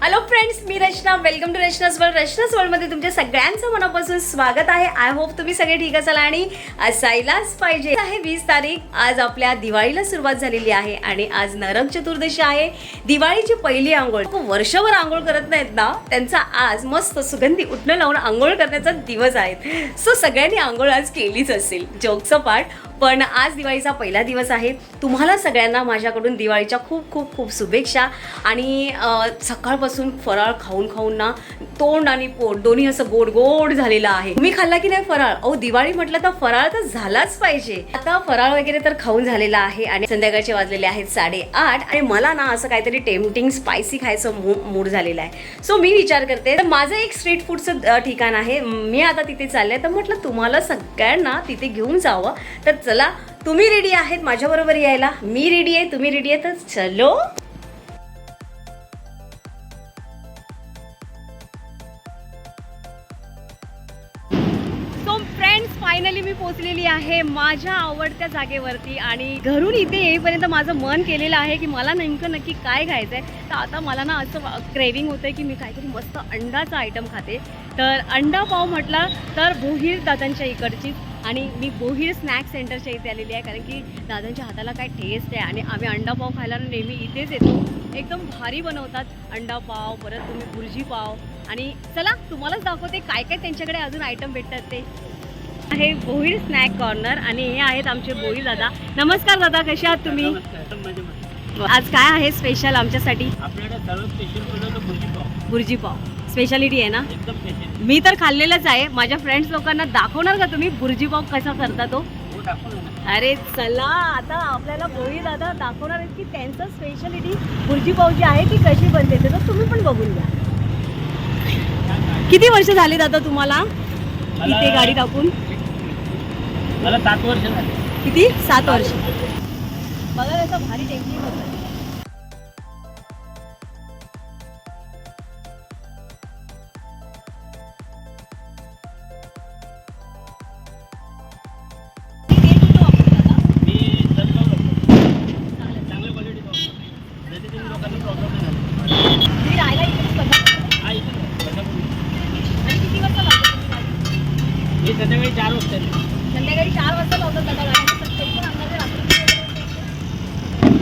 Hello friends, मी Rachana. Welcome to Rachana's world. Rachana's वर्ल्डमध्ये तुमच्या सगळ्यांचं मनापासून स्वागत आहे. आय होप तुम्ही सगळे ठीक असाल आणि असायलाच पाहिजे. आहे 20 तारीख. आज आपल्या दिवाळीला सुरुवात झालेली आहे आणि आज नरक चतुर्दशी आहे. दिवाळीची पहिली आंघोळ. वर्षभर आंघोळ करत नाहीत ना, त्यांचा आज मस्त सुगंधी उठणं लावून आंघोळ करण्याचा दिवस आहे. सो सगळ्यांनी आंघोळ आज केलीच असेल, जोकचं पाठ. पण आज दिवाळीचा पहिला दिवस आहे. तुम्हाला सगळ्यांना माझ्याकडून दिवाळीच्या खूप खूप खूप शुभेच्छा. आणि सकाळपासून फराळ खाऊन खाऊन ना तोंड आणि पोट दोन्ही असं गोड गोड झालेलं आहे. तुम्ही खाल्ला की नाही फराळ? अहो, दिवाळी म्हटलं तर फराळ तर झालाच पाहिजे. आता फराळ वगैरे तर खाऊन झालेला आहे आणि संध्याकाळचे वाजलेले आहेत 8:30 आणि मला ना असं काहीतरी टेम्पटिंग स्पायसी खायचं मूड झालेला आहे. सो मी विचार करते, तर माझं एक स्ट्रीट फूडचं ठिकाण आहे. मी आता तिथे चालले, तर म्हटलं तुम्हाला सगळ्यांना तिथे घेऊन जावं. तर चला, तुम्ही रेडी आहेत माझ्याबरोबर यायला? मी रेडी आहे, तुम्ही रेडी आहे, तर चलो. सो फ्रेंड्स, फायनली मी पोहोचलेली आहे माझ्या आवडत्या जागेवरती. आणि घरून इथे येईपर्यंत माझं मन केलेलं आहे की मला नेमकं नक्की काय खायचं आहे. तर आता मला ना असं क्रेविंग होतं की मी काहीतरी मस्त अंडाचा आयटम खाते. तर अंडा पाव म्हटलं तर भोईर दादांच्या इकडची. आणि मी भोईर स्नॅक सेंटरच्या इथे आलेली आहे, कारण की दादांच्या हाताला काय टेस्ट आहे. आणि आम्ही अंडा पाव खायला नेहमी इथेच येतो. एकदम भारी बनवतात अंडा पाव, परत तुम्ही भुर्जी पाव. आणि चला तुम्हालाच दाखवते काय काय त्यांच्याकडे अजून आयटम भेटतात. ते आहे भोईर स्नॅक कॉर्नर आणि हे आहेत आमचे भोईर दादा. नमस्कार दादा, कसे आहात तुम्ही? आज काय आहे स्पेशल आमच्यासाठी? भुर्जी पाव स्पेशालिटी आहे ना? मी तर खाल्लेलंच आहे. माझ्या फ्रेंड्स लोकांना दाखवणार का तुम्ही भुर्जी पाव कसा करता तो? अरे चला, आता आपल्याला भोईर दादा दाखवणार आहेत की त्यांचं स्पेशालिटी भुर्जी पाव जी आहे ती कशी बनते. तर तुम्ही पण बघून घ्या. किती वर्ष झाले दादा तुम्हाला इथे गाडी टाकून? मला 7 वर्ष झाले. किती? 7 वर्ष. बघा त्याचं भारी टेक्निक होतं. संध्याकाळी 4 वाजता. संध्याकाळी 4 वाजता लावतात दादा गाडी. पण अंदाजे रात्री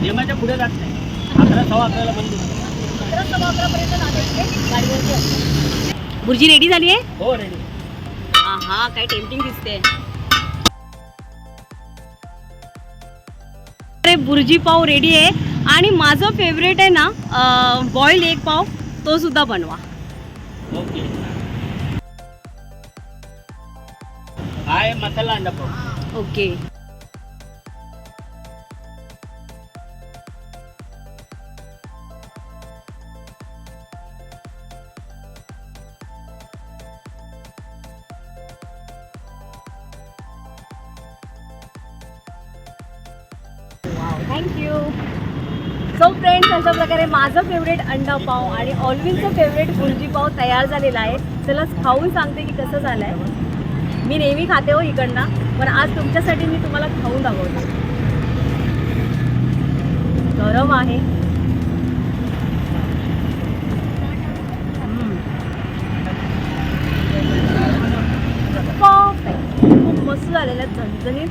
नियमाच्या पुढे जात नाही. 11, 11:15 बंद. 11, 11:15 पर्यंत गाडीवरती असते. भुर्जी रेडी झाली आहे? हो, रेडी. हा, काय टेम्पटिंग दिसते. अरे, भुर्जी पाव रेडी आहे. आणि माझं फेवरेट आहे ना बॉइल्ड एग पाव, तो सुद्धा बनवा. ओके. हाय मसाला अंडा पाव. ओके. थँक्यू. सो फ्रेंड्स, अशा प्रकारे माझं फेवरेट अंडा पाव आणि ऑलविनचं फेवरेट भुर्जी पाव तयार झालेला आहे. चला खाऊन सांगते की कसं झालं आहे. मी नेहमी खाते हो इकडनं, पण आज तुमच्यासाठी मी तुम्हाला खाऊन दाखवते. गरम आहे. परफेक्ट. खूप मस्त झालेल्या आहेत, झणझणीत,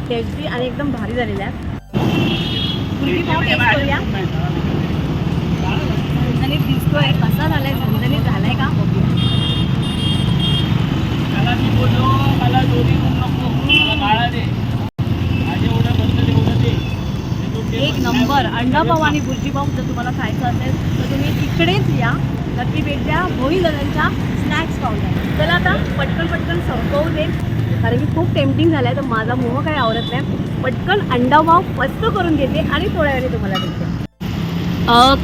टेस्टी आणि एकदम भारी झालेल्या आहेत. भुर्जी पाव टेस्ट करूया. झणझणीत दिसतोय, कसा झालाय? झणझणीत झालाय का? मी बोललो मला दोन्ही नको, मला काळा दे. माझे एवढं बनतं तेवढं दे. एक नंबर अंडा पाव आणि भुर्जी पाव जर तुम्हाला खायचं असेल तर तुम्ही इकडेच या. नक्की भेट द्या भोईर दादांच्या स्नॅक्स पावला. चला आता पटकन संपवू दे, कारण की खूप टेम्पटिंग झालं आहे. तर माझा मोह काही आवडत नाही. पटकन अंडा पाव मस्त करून घेते आणि थोड्या वेळी तुम्हाला भेटते.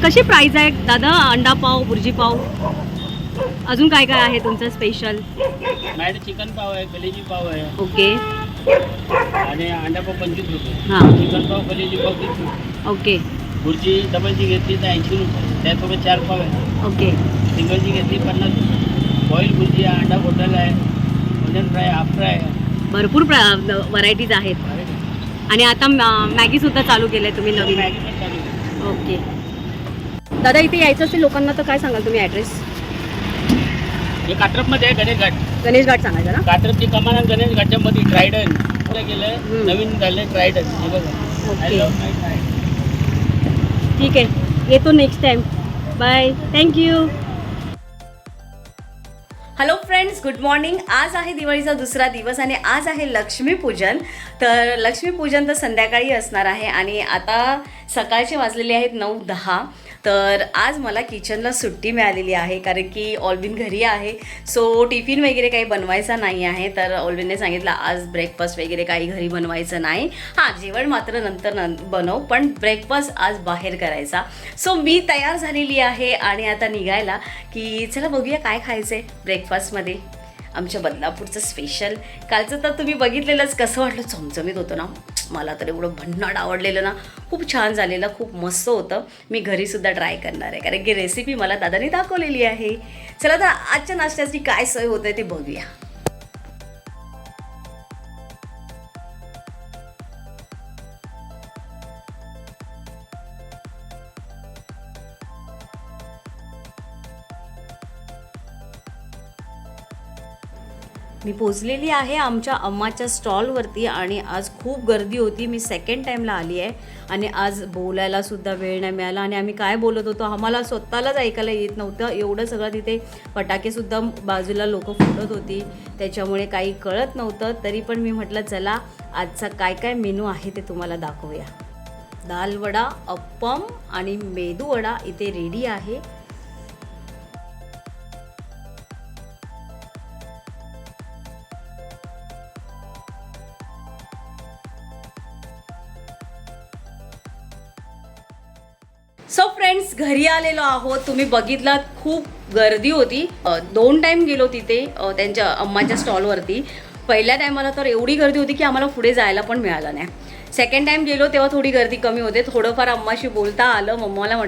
कशी प्राईज आहे दादा अंडा पाव, भुर्जी पाव? अजून काय काय आहे तुमचं स्पेशल? माझ्याकडे चिकन पाव आहे, कलेजी पाव आहे. ओके. आणि अंडा पाव 25 रुपये. हां. चिकन पाव, कलेजी पाव 30 रुपये. ओके. भुर्जी डबलची घेतली तर 80 रुपये. त्यासोबत 4 पाव आहे. ओके. सिंगलची घेतली 50 रुपये. बॉईल भुर्जी आहे, अंडा होटल आहे, ओनियन फ्राय, हाफ फ्राय आहे. भरपूर व्हरायटीज आहेत. आणि आता मॅगी सुद्धा चालू केलंय तुम्ही नवीन? मॅगी पण चालू आहे. ओके. दादा इथे यायचं असेल लोकांना तर काय सांगाल तुम्ही ॲड्रेस? हे कात्रपमध्ये आहे गणेश घाट. गणेश घाट सांगायचं ना? कात्रपची कमान आणि गणेश घाटच्या मध्ये ट्रायडन गेलं, नवीन झालं ट्रायडन. हे बघा. Okay. I love my Trident. ठीक आहे, येतो next time. Bye, thank you. Hello friends, good morning. आज आहे दिवाळीचा दुसरा दिवस आणि आज आहे लक्ष्मीपूजन. तर लक्ष्मीपूजन तर संध्याकाळी असणार आहे आणि आता सकाळचे वाजलेले आहेत 9:10. तर आज मला किचनला सुट्टी मिळालेली आहे कारण की ऑल्विन घरी आहे. सो टिफिन वगैरे काही बनवायचा नाही आहे. तर ऑल्विनने सांगितलं आज ब्रेकफास्ट वगैरे काही घरी बनवायचं नाही. हां, जेवण मात्र नंतर बनव, पण ब्रेकफास्ट आज बाहेर करायचा. सो मी तयार झालेली आहे आणि आता निघायला की चला बघूया काय खायचं आहे ब्रेकफास्टमध्ये. आमच्या बदलापूरचं स्पेशल. कालचं तर तुम्ही बघितलेलंच, कसं वाटलं, चमचमीत होतं ना. मला तर एवढं भन्नाट आवडलेलं ना, खूप छान झालेलं, खूप मस्त होतं. मी घरीसुद्धा ट्राय करणार आहे कारण की रेसिपी मला दादाने दाखवलेली आहे. चला तर आजच्या नाश्त्याची काय सोय होते ते बघूया. मी पोचलेली आहे आमच्या अम्माच्या स्टॉलवरती आणि आज खूप गर्दी होती. मी सेकंड टाईमला आली आहे आणि आज बोलायलासुद्धा वेळ नाही मिळाला. आणि आम्ही काय बोलत होतो आम्हाला स्वतःलाच ऐकायला येत नव्हतं. एवढं सगळं तिथे फटाकेसुद्धा बाजूला लोक फोडत होती, त्याच्यामुळे काही कळत नव्हतं. तरी पण मी म्हटलं चला आजचा काय काय मेनू आहे ते तुम्हाला दाखवूया. दाल वडा, अप्पम आणि मेदू वडा इथे रेडी आहे. सो फ्रेंड्स, घरी आलेलो आहोत. तुम्ही बघितलात खूप गर्दी होती. 2 टाईम गेलो तिथे त्यांच्या अम्माच्या स्टॉलवरती. पहिल्या टायमाला तर एवढी गर्दी होती की आम्हाला पुढे जायला पण मिळालं नाही. सेकंड टाईम गेलो तेव्हा थोडी गर्दी कमी होते. थोडंफार अम्माशी बोलता आलं.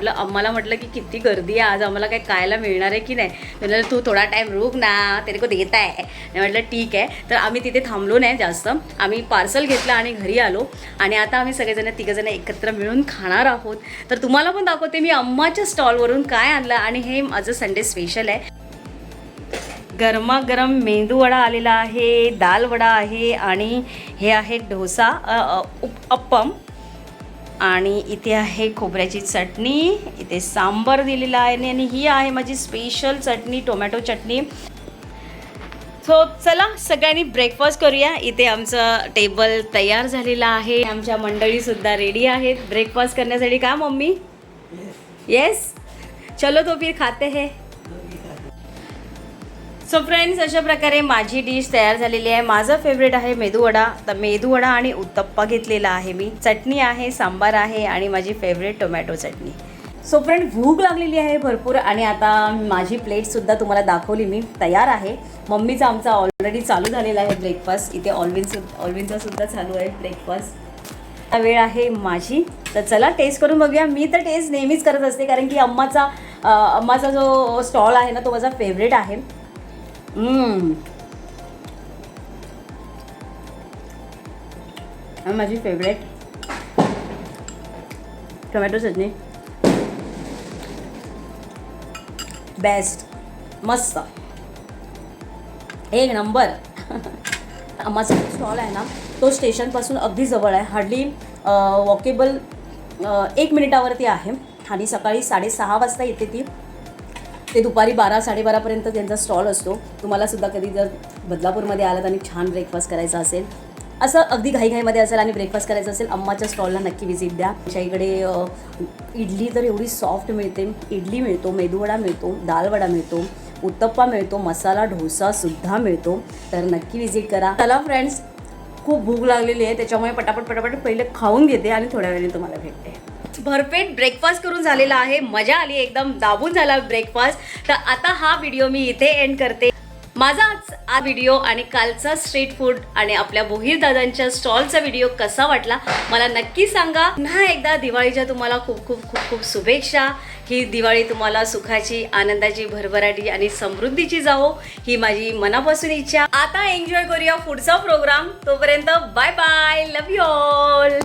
अम्माला म्हटलं की किती गर्दी आहे आज, आम्हाला काय खायला मिळणार आहे की नाही. म्हटलं तू थोडा टाईम रुक ना, तेरे को देता आहे. म्हटलं ठीक आहे. तर आम्ही तिथे थांबलो नाही जास्त. आम्ही पार्सल घेतलं आणि घरी आलो आणि आता आम्ही सगळेजण तिघंजण एकत्र मिळून खाणार आहोत. तर तुम्हाला पण दाखवते मी अम्माच्या स्टॉलवरून काय आणलं आणि हे माझं संडे स्पेशल आहे. गरमागरम मेंदू वडा आलेला आहे, दाल वडा आहे आणि हे आहे डोसा अप्पम. आणि इथे आहे खोबऱ्याची चटणी, इथे सांबार दिलेला आहे आणि ही आहे माझी स्पेशल चटणी, टोमॅटो चटणी. सो चला सगळ्यांनी ब्रेकफास्ट करूया. इथे आमचं टेबल तयार झालेलं आहे. आमच्या मंडळीसुद्धा रेडी आहेत ब्रेकफास्ट करण्यासाठी. का मम्मी? येस, चलो तो फिर खाते हैं. सो फ्रेंड्स, अशा प्रकारे माझी डिश तयार झालेली आहे. माझं फेवरेट आहे मेदूवडा. तर मेदूवडा आणि उत्तप्पा घेतलेला आहे मी. चटणी आहे, सांबार आहे आणि माझी फेवरेट टोमॅटो चटणी. सो फ्रेंड, भूक लागलेली आहे भरपूर आणि आता माझी प्लेटसुद्धा तुम्हाला दाखवली मी, तयार आहे. मम्मीचा आमचा ऑलरेडी चालू झालेला आहे ब्रेकफास्ट. इथे ऑल्विनचा सुद्धा चालू आहे ब्रेकफास्ट. वेळ आहे माझी. तर चला टेस्ट करून बघूया. मी तर टेस्ट नेहमीच करत असते कारण की अम्माचा जो स्टॉल आहे ना तो माझा फेवरेट आहे. आणि माझी फेवरेट टोमॅटो चटणी, बेस्ट, मस्त, एक नंबर. आम्हाचा स्टॉल आहे ना तो स्टेशनपासून अगदी जवळ आहे. हार्डली वॉकेबल 1 मिनिटावरती आहे आणि सकाळी 6:30 वाजता येते ती. ते दुपारी 12-12:30पर्यंत त्यांचा स्टॉल असतो. तुम्हालासुद्धा कधी जर बदलापूरमध्ये आलात आणि छान ब्रेकफास्ट करायचा असेल, असं अगदी घाईघाईमध्ये असेल आणि ब्रेकफास्ट करायचं असेल, अम्माच्या स्टॉलला नक्की व्हिजिट द्या. आमच्या इकडे इडली तर एवढी सॉफ्ट मिळते. इडली मिळतो, मेदूवडा मिळतो, दालवडा मिळतो, उत्तप्पा मिळतो, मसाला डोसासुद्धा मिळतो. तर नक्की व्हिजिट करा. चला फ्रेंड्स, खूप भूक लागलेली आहे त्याच्यामुळे पटापट पहिले खाऊन घेते आणि थोड्या वेळाने तुम्हाला भेटते. भरपेट ब्रेकफास्ट करून झालेला आहे. मजा आली, एकदम दाबून झाला ब्रेकफास्ट. तर आता हा व्हिडिओ मी इथे एंड करते. माझा आज व्हिडिओ आणि कालचा स्ट्रीट फूड आणि आपल्या बोहीर दादांच्या स्टॉलचा व्हिडिओ कसा वाटला मला नक्की सांगा. पुन्हा एकदा दिवाळीच्या तुम्हाला खूप खूप खूप खूप शुभेच्छा. ही दिवाळी तुम्हाला सुखाची, आनंदाची, भरभराटी आणि समृद्धीची जावो ही माझी मनापासून इच्छा. आता एन्जॉय करूया पुढचा प्रोग्राम. तोपर्यंत bye bye, love you all.